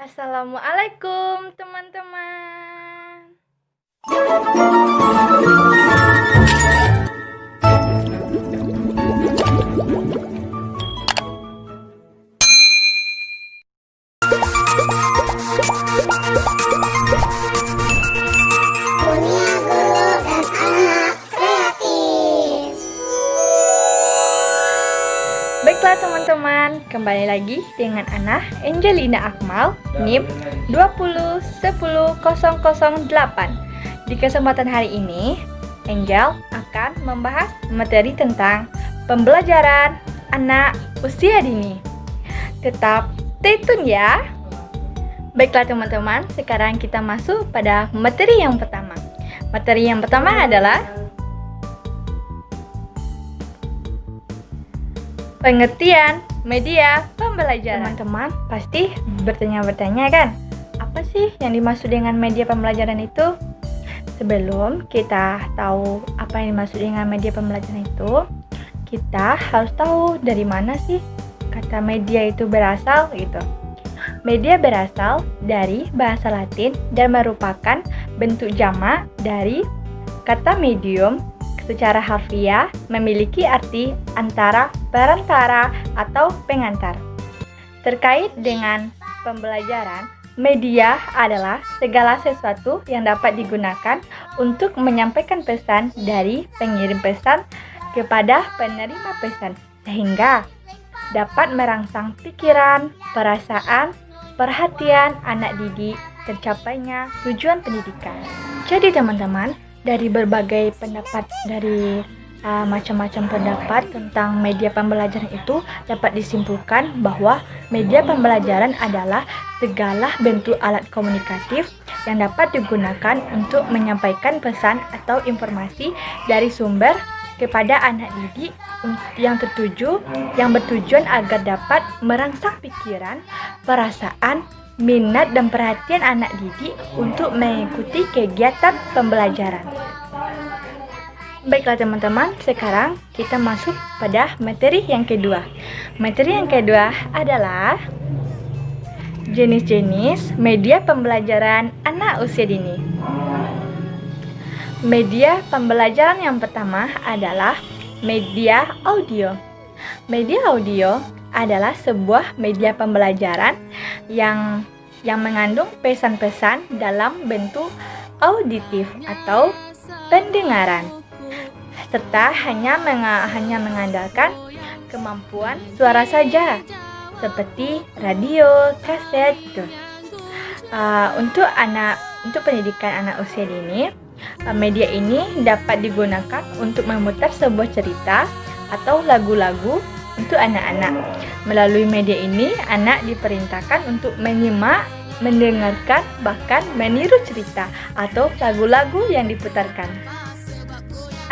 Assalamualaikum teman-teman. Dunia Guru dan Anak Kreatif. Baiklah teman-teman, kembali lagi dengan Ana Angelina Akmal, NIM 2010008. Di kesempatan hari ini, Angel akan membahas materi tentang pembelajaran anak usia dini. Tetap stay tune ya. Baiklah teman-teman, sekarang kita masuk pada materi yang pertama. Materi yang pertama adalah pengertian media pembelajaran. Teman-teman pasti bertanya-bertanya kan, apa sih yang dimaksud dengan media pembelajaran itu? Sebelum kita tahu apa yang dimaksud dengan media pembelajaran itu, kita harus tahu dari mana sih kata media itu berasal gitu. Media berasal dari bahasa Latin dan merupakan bentuk jamak dari kata medium. Secara harfiah memiliki arti antara perantara atau pengantar. Terkait dengan pembelajaran, media adalah segala sesuatu yang dapat digunakan untuk menyampaikan pesan dari pengirim pesan kepada penerima pesan, sehingga dapat merangsang pikiran, perasaan, perhatian anak didik tercapainya tujuan pendidikan. Jadi teman-teman, dari berbagai pendapat, dari macam-macam pendapat tentang media pembelajaran itu dapat disimpulkan bahwa media pembelajaran adalah segala bentuk alat komunikatif yang dapat digunakan untuk menyampaikan pesan atau informasi dari sumber kepada anak didik yang bertujuan agar dapat merangsang pikiran, perasaan, minat dan perhatian anak didik untuk mengikuti kegiatan pembelajaran. Baiklah teman-teman, sekarang kita masuk pada materi yang kedua. Materi yang kedua adalah jenis-jenis media pembelajaran anak usia dini. Media pembelajaran yang pertama adalah media audio. Media audio adalah sebuah media pembelajaran yang mengandung pesan-pesan dalam bentuk auditif atau pendengaran, serta hanya mengandalkan kemampuan suara saja, seperti radio, kaset gitu. Untuk pendidikan anak usia dini, media ini dapat digunakan untuk memutar sebuah cerita atau lagu-lagu untuk anak-anak. Melalui media ini, anak diperintahkan untuk menyimak, mendengarkan, bahkan meniru cerita atau lagu-lagu yang diputarkan.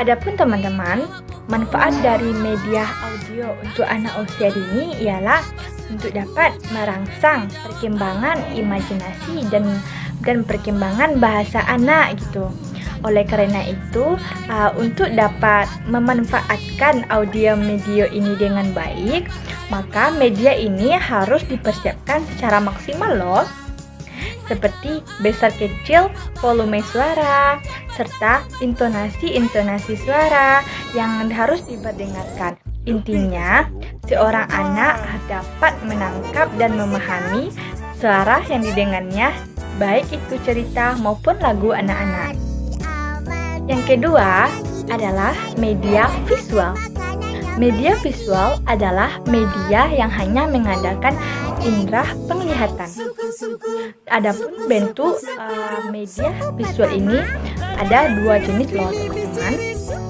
Adapun teman-teman, manfaat dari media audio untuk anak usia dini ialah untuk dapat merangsang perkembangan imajinasi dan perkembangan bahasa anak gitu. Oleh karena itu, untuk dapat memanfaatkan audio media ini dengan baik, maka media ini harus dipersiapkan secara maksimal loh. Seperti besar kecil volume suara, serta intonasi suara yang harus diperdengarkan. Intinya, seorang anak dapat menangkap dan memahami suara yang didengarnya, baik itu cerita maupun lagu anak-anak. Yang kedua adalah media visual. Media visual adalah media yang hanya mengandalkan indera penglihatan. Adapun bentuk media visual ini ada dua jenis loh teman-teman.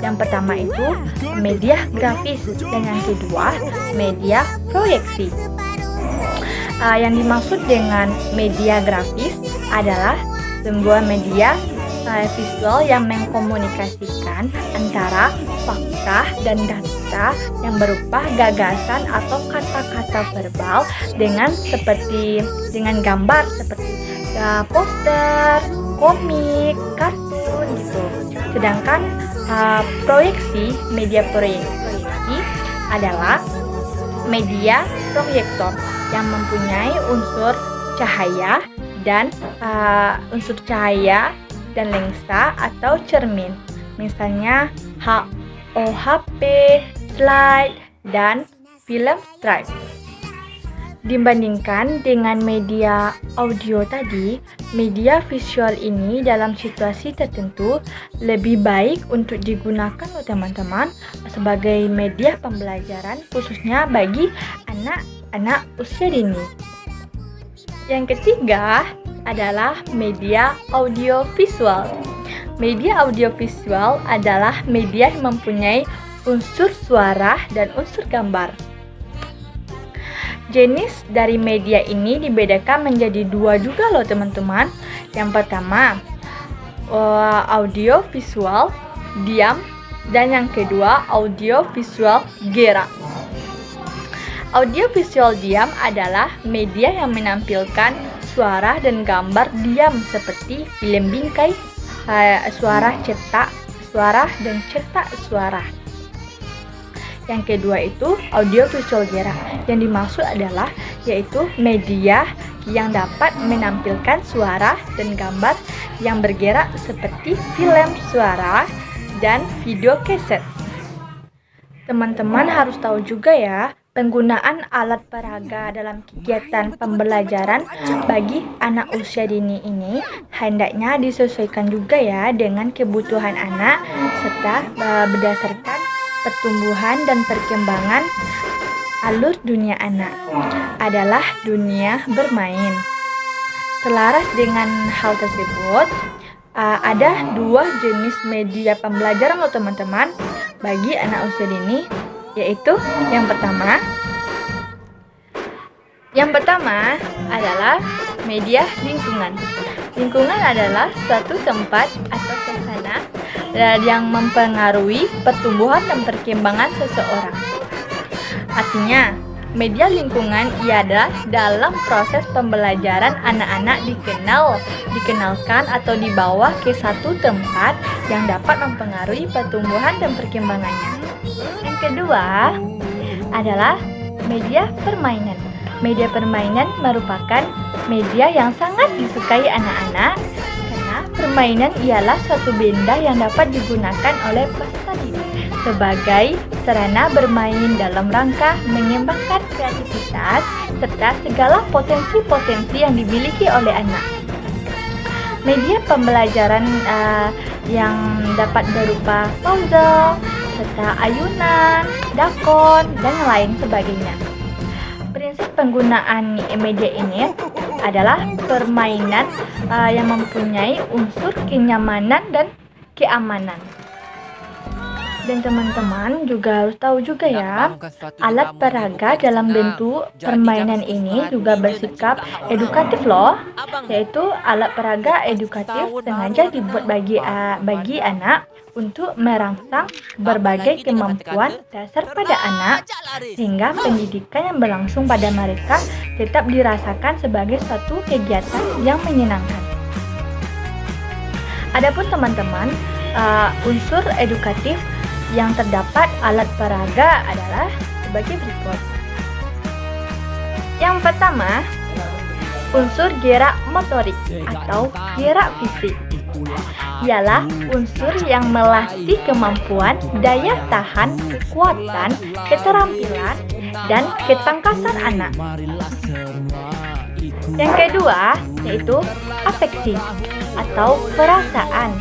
Yang pertama itu media grafis dan yang kedua media proyeksi. Yang dimaksud dengan media grafis adalah sebuah media visual yang mengkomunikasikan antara fakta dan data yang berupa gagasan atau kata-kata verbal dengan gambar seperti poster, komik, kartun gitu. Sedangkan media proyeksi adalah media proyektor yang mempunyai unsur cahaya dan unsur cahaya dan lensa atau cermin. Misalnya HP, slide, dan film stripe. Dibandingkan dengan media audio tadi, media visual ini dalam situasi tertentu lebih baik untuk digunakan loh teman-teman sebagai media pembelajaran khususnya bagi anak-anak usia dini. Yang ketiga adalah media audiovisual. Media audiovisual adalah media yang mempunyai unsur suara dan unsur gambar. Jenis dari media ini dibedakan menjadi dua juga loh teman-teman. Yang pertama, audio visual diam, dan yang kedua audio visual gerak. Audio visual diam adalah media yang menampilkan suara dan gambar diam seperti film bingkai, suara cetak suara dan cetak suara. Yang kedua itu audio visual gerak. Yang dimaksud adalah yaitu media yang dapat menampilkan suara dan gambar yang bergerak seperti film suara dan video kaset. Teman-teman harus tahu juga ya, penggunaan alat peraga dalam kegiatan pembelajaran bagi anak usia dini ini hendaknya disesuaikan juga ya dengan kebutuhan anak serta berdasarkan pertumbuhan dan perkembangan alur dunia anak adalah dunia bermain. Selaras dengan hal tersebut, ada dua jenis media pembelajaran loh teman-teman bagi anak usia dini, yaitu yang pertama adalah media lingkungan. Lingkungan adalah suatu tempat atau suasana yang mempengaruhi pertumbuhan dan perkembangan seseorang. Artinya, media lingkungan ialah dalam proses pembelajaran anak-anak dikenalkan atau dibawa ke satu tempat yang dapat mempengaruhi pertumbuhan dan perkembangannya. Yang kedua adalah media permainan. Media permainan merupakan media yang sangat disukai anak-anak karena permainan ialah suatu benda yang dapat digunakan oleh peserta didik sebagai sarana bermain dalam rangka mengembangkan kreativitas serta segala potensi-potensi yang dimiliki oleh anak. Media pembelajaran yang dapat berupa puzzle, serta ayunan, dakon, dan lain sebagainya. Prinsip penggunaan media ini adalah permainan yang mempunyai unsur kenyamanan dan keamanan. Dan teman-teman juga harus tahu juga ya, alat peraga dalam bentuk permainan ini juga bersikap edukatif loh. Yaitu alat peraga edukatif sengaja dibuat bagi anak untuk merangsang berbagai kemampuan dasar pada anak sehingga pendidikan yang berlangsung pada mereka tetap dirasakan sebagai suatu kegiatan yang menyenangkan. Adapun teman-teman, unsur edukatif yang terdapat alat peraga adalah sebagai berikut. Yang pertama, unsur gerak motorik atau gerak fisik. Ialah unsur yang melatih kemampuan, daya tahan, kekuatan, keterampilan, dan ketangkasan anak. Yang kedua, yaitu afeksi atau perasaan.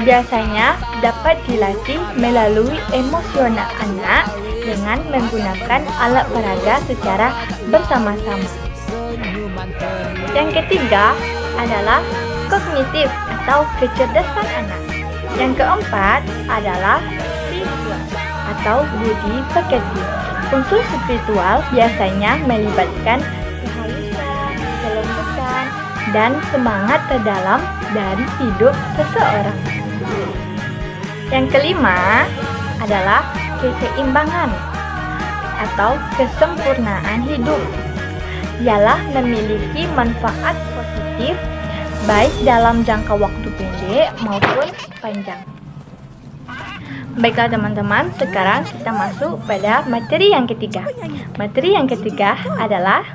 Biasanya dapat dilatih melalui emosional anak dengan menggunakan alat peraga secara bersama-sama. Yang ketiga adalah kognitif atau kecerdasan anak. Yang keempat adalah spiritual atau budi pekerti. Unsur spiritual biasanya melibatkan kehalusan, kelembutan, dan semangat terdalam dari hidup seseorang. Yang kelima adalah keseimbangan atau kesempurnaan hidup. Ialah memiliki manfaat positif baik dalam jangka waktu pendek maupun panjang. Baiklah teman-teman, sekarang kita masuk pada materi yang ketiga. Materi yang ketiga adalah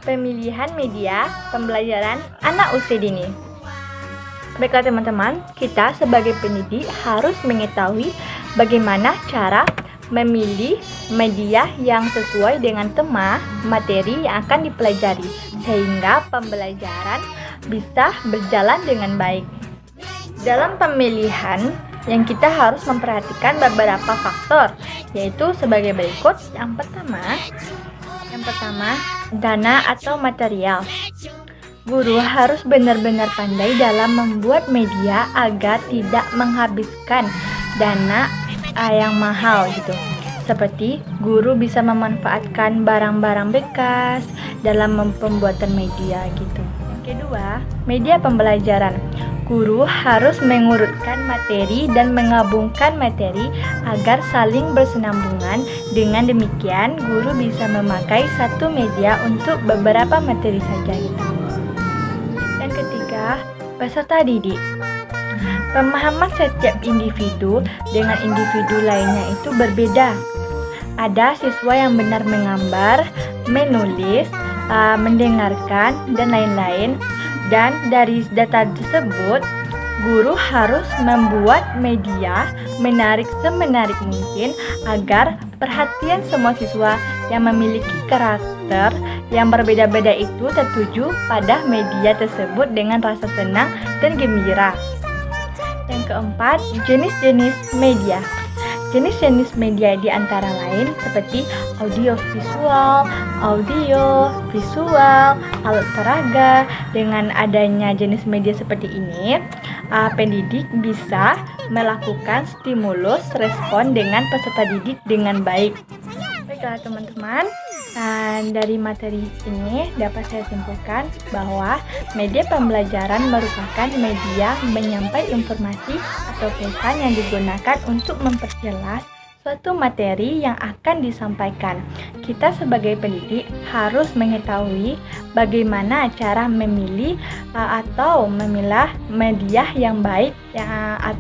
Pemilihan media pembelajaran anak usia dini. Baiklah teman-teman, kita sebagai pendidik harus mengetahui bagaimana cara memilih media yang sesuai dengan tema materi yang akan dipelajari, sehingga pembelajaran bisa berjalan dengan baik. Dalam pemilihan, yang kita harus memperhatikan beberapa faktor, yaitu sebagai berikut. Yang pertama, dana atau material. Guru harus benar-benar pandai dalam membuat media agar tidak menghabiskan dana yang mahal gitu. Seperti guru bisa memanfaatkan barang-barang bekas dalam pembuatan media gitu. Yang kedua, media pembelajaran. Guru harus mengurutkan materi dan menggabungkan materi agar saling bersenambungan. Dengan demikian, guru bisa memakai satu media untuk beberapa materi saja gitu. Dan ketiga, peserta didik. Pemahaman setiap individu dengan individu lainnya itu berbeda. Ada siswa yang benar menggambar, menulis, mendengarkan, dan lain-lain. Dan dari data tersebut, guru harus membuat media menarik semenarik mungkin agar perhatian semua siswa yang memiliki karakter yang berbeda-beda itu tertuju pada media tersebut dengan rasa senang dan gembira. Yang keempat, jenis-jenis media. Jenis-jenis media di antara lain seperti audio, visual, alat peraga. Dengan adanya jenis media seperti ini, pendidik bisa melakukan stimulus respon dengan peserta didik dengan baik. Baiklah teman-teman, dari materi ini dapat saya simpulkan bahwa media pembelajaran merupakan media menyampaikan informasi atau pesan yang digunakan untuk memperjelas suatu materi yang akan disampaikan. Kita sebagai pendidik harus mengetahui bagaimana cara memilih atau memilah media yang baik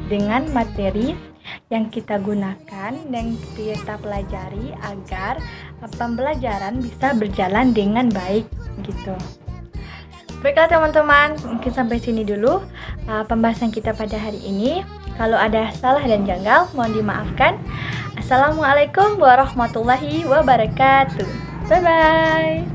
dengan materi yang kita gunakan dan kita pelajari agar pembelajaran bisa berjalan dengan baik gitu. Baiklah teman-teman, mungkin sampai sini dulu pembahasan kita pada hari ini. Kalau ada salah dan janggal, mohon dimaafkan. Assalamualaikum warahmatullahi wabarakatuh. Bye-bye.